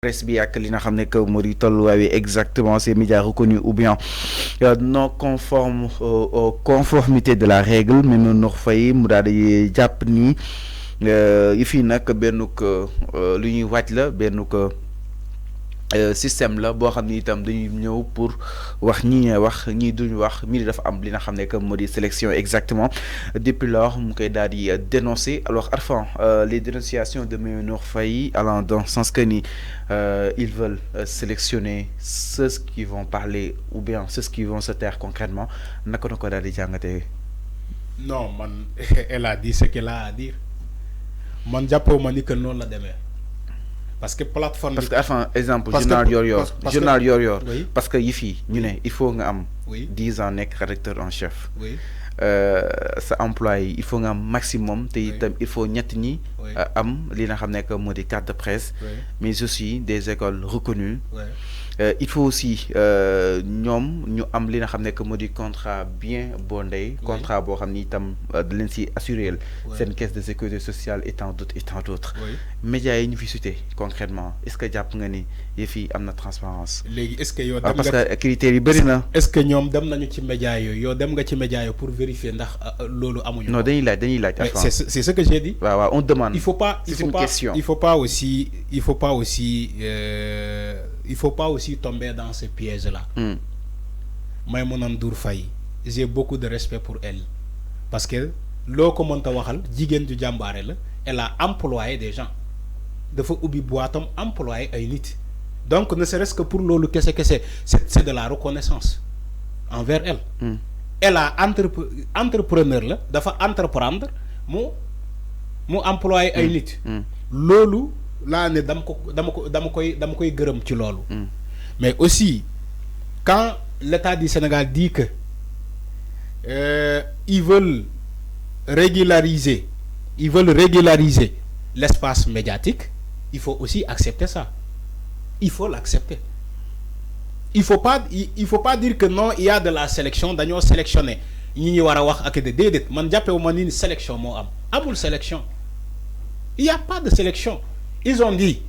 presse bi ak li nga xam ne que moo di tolluwaay exactement ces médias reconnus ou bien non conformes aux conformités de la règle même Nour Faye mu daal di jàpp ni yi fii nag benn lu ñuy wàcc la benn système la boo xam ni itam dañuy ñëw pour wax ñi ñooy wax ñii duñu wax mbir dafa am li nga xam ne que moo di sélection exactement depuis lors mu koy daal di dénoncer alors Arfan les dénonciations de Nour Faye allant dans le sens que ni ils veulent sélectionner ceux qui vont parler ou bien ceux qui vont se taire concrètement naka na ko daal di jàngatee. Non man elle a dit ce qu'elle a à dire man jàppoo ma ni que noonu la demee. Parce que plateforme. Parce que enfin exemple journal Yoor oui. Parce que yi fii ñu ne il faut nga am. oui 10 ans nekk rédacteur en chef. oui sa employé il faut nga am maximum te itam il faut ñett ñi. am li nga xam ne que moo di carte de presse. mais aussi des écoles reconnues. Il faut aussi ñoom ñu am li nga xam ne que moo di contrat bien bondé. contrat boo xam ni itam da leen si assuré seen caisse de sécurité sociale et tant d'autres. médias yi ñu fi cité concrètement est-ce que jàpp nga ni yëf yi am na transparence léegi est-ce que yow dem parce que critères yi bëri na. est-ce que ñoom dem nañu ci médias yooyu yow dem nga ci médias yooyu pour vérifier ndax loolu amuñu. non dañuy laaj. c'est ce que j'ai dit. waaw on demande. il faut pas aussi tomber dans ce piège-là. Maïmouna Ndour Faye j'ai beaucoup de respect pour elle parce que loo ko mënta waxal jigéen ju jàmbaare la elle a employé des gens dafa ubbi boitam employé ay nit donc ne serait-ce que pour loolu kese c'est de la reconnaissance envers elle. elle a entrepreneur la dafa entreprendre mu employé ay nit. loolu laa ne dama koy gërëm ci loolu. mais aussi quand l'État du Sénégal dit que ils veulent régulariser l'espace médiatique, il faut aussi accepter ça. Il faut l'accepter. Il faut pas dire que non, il y a de la sélection, dañoo sélectionner ñi ñu war a wax ak déedéet man jàppewu ma ni sélection moo amul sélection. Il y a pas de sélection. Ils ont dit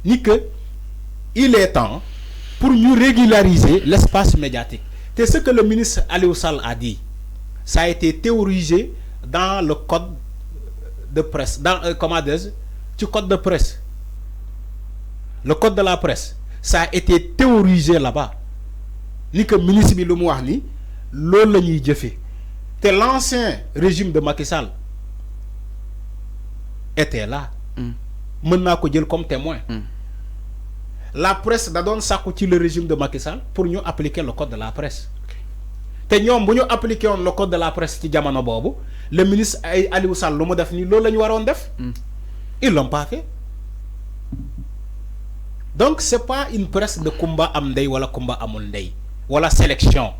ni que il est temps pour nous régulariser l'espace médiatique. C'est ce que le ministre Aliou Sall a dit. Ça a été théorisé dans le code de presse, dans du code de presse. Le code de la presse, ça a été théorisé là-bas. Ni que le ministre bi lu mu wax ni loolu la ñuy jëfee te l'ancien régime de Macky Sall était là. Mën naa ko jël comme témoin. La presse da doon sàkku ci le régime de Macky Sall pour ñu appliquer le code de la presse. te ñoom bu ñu appliqué woon le code de la presse ci jamono boobu le ministre Aliou Sall lu mu def nii loolu la ñu waroon def. Ils l'ont pas fait. Donc c'est pas une presse de kumba am ndey wala kumba amul ndey wala sélection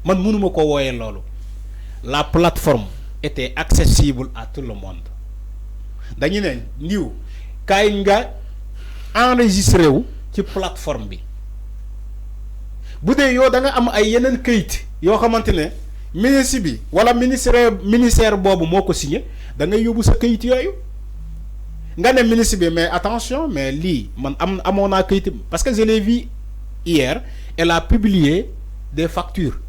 man mënuma ko wooyee loolu. La plateforme était accessible à tout le monde dañu ne ndiw kaay nga enregistré wu ci plateforme bi bu dee yow da nga am ay yeneen këyit yoo xamante ne ministre bi wala ministère boobu moo ko signé da ngay yóbbu sa këyit yooyu nga ne ministre bi mais attention mais lii man amoon naa këyit parce que je l'ai vu hier elle a publié des factures.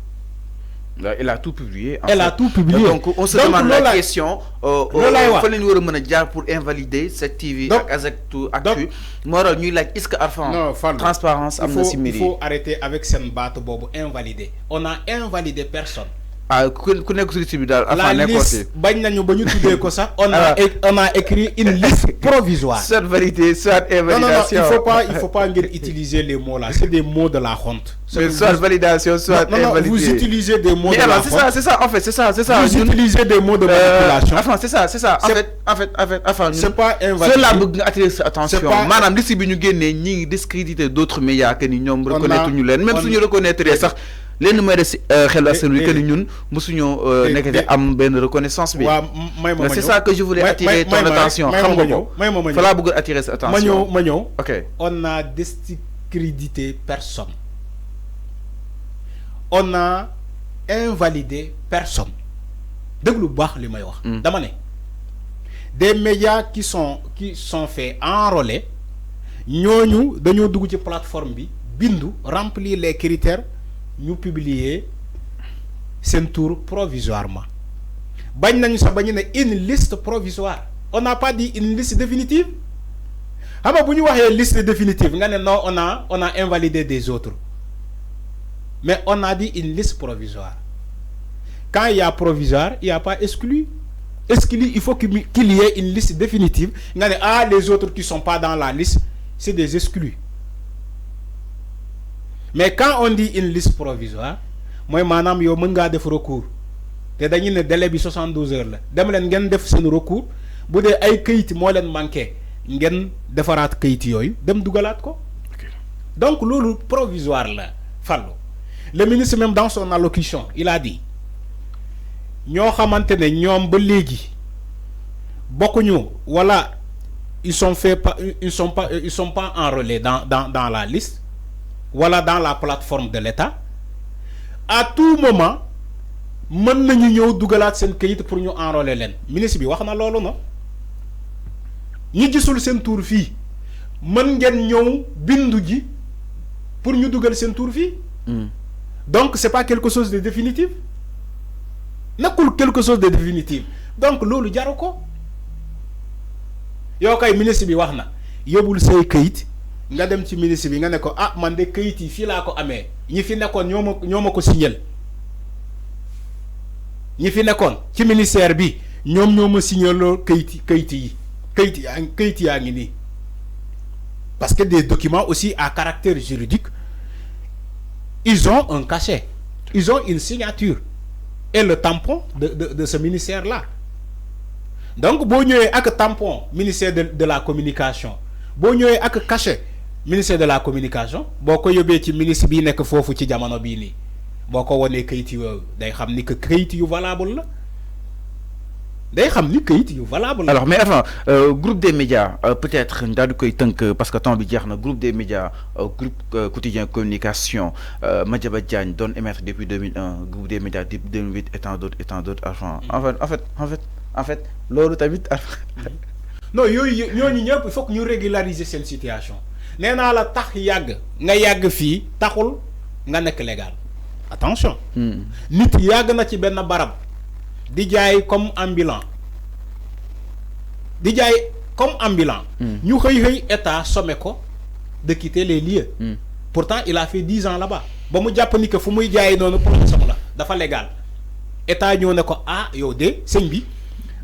Elle a tout publié. Elle a tout publié. Donc on se demande la question. Fa la ñu war a mën a jaar pour invalider cette TV ak Azectou Actu. moo waral ñuy laaj est-ce que Arfan transparence am na si mbir yi. Il faut arrêter avec seen baatu boobu invalider. On a invalidé personne. ku nekk ci bi daal. La liste bañ nañu ba ñu tuddee ko sax. on a écrit une liste provisoire. Soit validé soit invalidation. Non, il faut pas ngeen utiliser les mots là. C'est des mots de la honte. Mais soit validation soit invalidé. Vous utilisez des mots de la honte. C'est ça en fait, c'est ça. Vous utilisez des mots de manipulation. Enfin c'est ça. En fait enfin c'est pas invalidé. C'est là bëgg nga attirer sa attention. Maanaam liste bi ñu génnee ñi ngi discréditer d'autres médias que ni ñoom reconnaître ñu leen même suñu reconnaître sax lenn mooy des xel askan wi que ni ñun mosuñoo nekk am benn reconnaissance bi. C'est ça que je voulais attirer ton attention. Xam nga ko fa laa bëgg attirer sa attention. ma ñëw. OK. On a discrédité personne. On a invalidé personne. déglu bu baax li may wax. Dama ne des médias qui sont faits enrôler ñooñu dañoo dugg ci plateforme bi bindu remplir les critères ñu publier seen tour provisoirement bañ nañu sax bañu ne une liste provisoire on n'a pas dit une liste définitive xam nga bu ñu waxee liste définitive nga ne non on a invalidé des autres mais on a dit une liste provisoire quand il y a provisoire il y a pas exclu. Il faut qu'il y ait une liste définitive. Les autres qui ne sont pas dans la liste, c'est des exclus. Mais quand on dit une liste provisoire, moi, madame, yo mën nga def recours. Té dañu né délai bi 72 heures la. Dem len ngeen def sen recours. Bu dé ay keuyit mo len manqué, ngeen défarat keuyit yoy, dem dugalat ko. Donc lolu provisoire la, fallo. Le ministre même dans son allocution, il a dit ñoo xamantene ñoom ba légui bokkuñu wala ils sont pas enrôlés dans la liste wala dans la plateforme de l'État à tout moment mën nañu ñëw dugalaat seen kayit pour ñu enrôler leen ministre bi wax na loolu no ñi gisul seen tour fii mën ngeen ñëw bindu ji pour ñu dugal seen tour fii donc c'est pas quelque chose de définitif nakul quelque chose de définitif donc loolu jaru ko yow kay ministre bi wax na yóbbul say këyit nga dem ci ministre bi nga ne ko ah man de këyit yi fii laa ko amee ñi fi nekkoon ñoo ma ko signal ñi fi nekkoon ci ministère bi ñoom ñoo ma signaloo këyit yaa ngi nii parce que des documents aussi à caractère juridique ils ont un cachet ils ont une signature et le tampon de ce ministère-là. Donc, si vous avez un tampon, ministère de la communication, si vous avez un cachet, ministère de la communication, si vous avez un ministre qui est fofu ci jamono bi ni boko woné kayit yu day xam ni que kayit yu valable la day xam ni kayit yu valable. Alors mais enfin groupe des médias peut-être daal di koy tënk parce que temps bi jeex na groupe des médias groupe quotidien communication Madiaba Diagne doon émettre depuis 2001 groupe des médias depuis 2008 et tant d'autres enfin en fait loolu tamit non yooyu ñooñu ñëpp il faut que ñu régulariser seen situation nee naa la tax yàgg nga yàgg fii taxul nga nekk légal attention nit yàgg na ci benn barab di jaay comme ambulant ñu xëy état sommé ko de quitter les lieux pourtant il a fait 10 ans là-bas ba mu jàpp ni que fu muy jaay noonu problème la dafa légal état ñëw ne ko ah yow de sëñ bi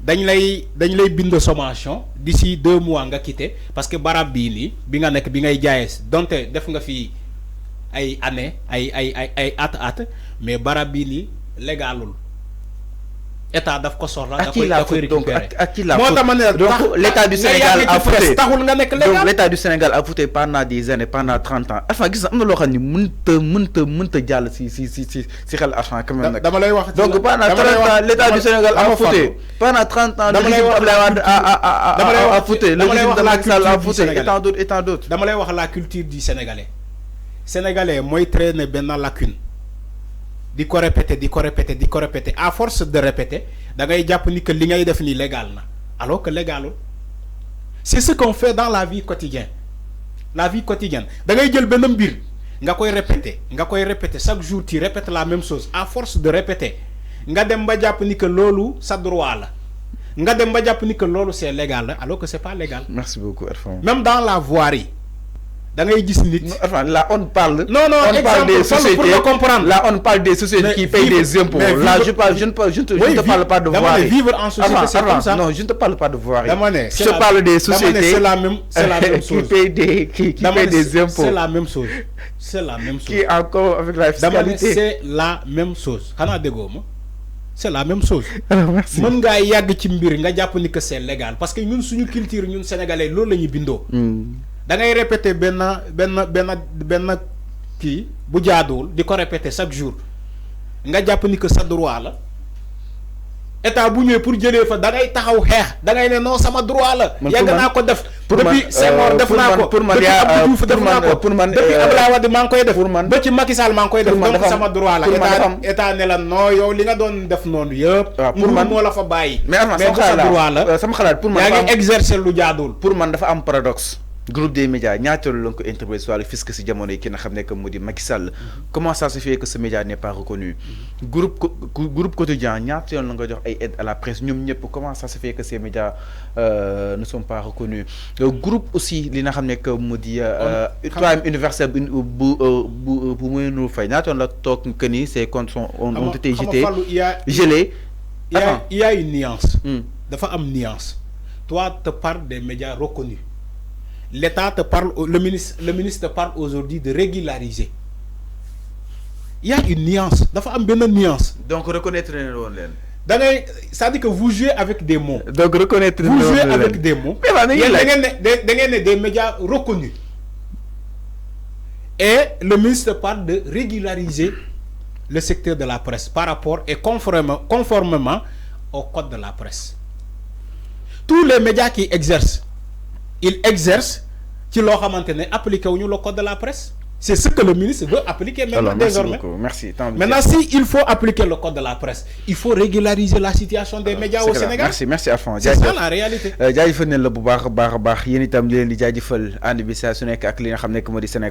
dañ lay bind sommation d'ici 2 mois nga quitter parce que barab bii nii bi nga nekk bi ngay jaayee donte def nga fi ay année ay at mais barab bii nii légalul état daf ko soxla da koy récupérer donc l'état du Sénégal a fouté donc l'état du Sénégal a fouté pendant des années pendant 30 ans enfin gis am na loo xam ni mënta jàll si xel argent quand même nag dama lay wax donc pendant 30 ans l'état du Sénégal a fouté pendant 30 ans le régime Abdoulaye Wade a fouté le régime de Macky Sall a fouté et tant d'autres dama lay wax la culture du sénégalais mooy traîner benn lacune di ko répéter à force de répéter da ngay jàpp ni que li ngay def ni légal na alors que légalul c'est ce qu'on fait dans la vie quotidienne da ngay jël benn mbir nga koy répéter chaque jour tu répètes la même chose à force de répéter nga dem ba jàpp ni que loolu sa droit la nga dem ba jàpp ni que loolu c'est légal alors que c'est pas légal. Merci beaucoup Erfan. Même dans la voirie da ngay gis nit. Là on parle. On parle des sociétés pour le comprendre. Là on parle des sociétés qui payent des impôts. Là je ne te parle pas de voirie. Vivre en société c'est comme ça. Non, je ne te parle pas de voirie. Je parle des sociétés. C'est la même chose. qui payent des impôts. C'est la même chose. Qui est encore avec la fiscalité. C'est la même chose. Xanaa déggoo ma. C'est la même chose. Alors merci. Mën ngaa yàgg ci mbir nga jàpp ni que c'est légal parce que ñun suñu culture ñun sénégalais loolu la ñuy bindoo. da ngay répéter benn kii bu jaaduwul di ko répéter chaque jour nga jàpp ni que sa droit la état bu ñëwee pour jëlee fa da ngay taxaw xeex da ngay ne non sama droit la. yàgg naa ko def. depuis Senghor def naa ko depuis Abdou Diouf def naa ko depuis Abdoulaye Wade maa ngi koy def. ba ci Macky Sall maa ngi koy def. donc sama droit la état ne la non yow li nga doon def noonu yëpp. waaw pour man moo la fa bàyyi. mais sama xalaat pour man yaa ngi exercer lu jaaduwul. pour man dafa am paradoxe. groupe des médias ñaata la ko interpellé soit le fisc si jamono yi ki nga xam ne que mu di Macky Sall. Comment ça se fait que ce média n'est pas reconnu. Groupe quotidien ñaata yoon la nga jox ay aide à la presse ñoom ñëpp comment ça se fait que ces médias ne sont pas reconnus. Groupe aussi li nga xam ne que mu di. Toile universel bu muy nu fay ñaata yoon la toog que ni ces comptes ont été gelés. Il y a une nuance. Dafa am nuance. Toi te parle des médias reconnus. L'État te parle, le ministre te parle aujourd'hui de régulariser. Il y a une nuance. Dafa am benn nuance. Donc reconnaître les noms. Ça dit que vous jouez avec des mots. Donc reconnaître vous jouez avec des mots. Il y a des médias reconnus. Et le ministre parle de régulariser le secteur de la presse par rapport et conformément au code de la presse. Tous les médias qui exercent, ils exercent qui leur a maintenu appliqué le code de la presse. C'est ce que le ministre veut appliquer maintenant. Alors, désormais. Merci. Maintenant, s'il faut appliquer le code de la presse, il faut régulariser la situation des médias au Sénégal. Merci Afan. C'est ça la réalité. jaajëfal nañ la bu baax a baax yéen itam di leen di jaajëfal ànd bi saa su nekk ak li nga xam ne que moo di Sénégal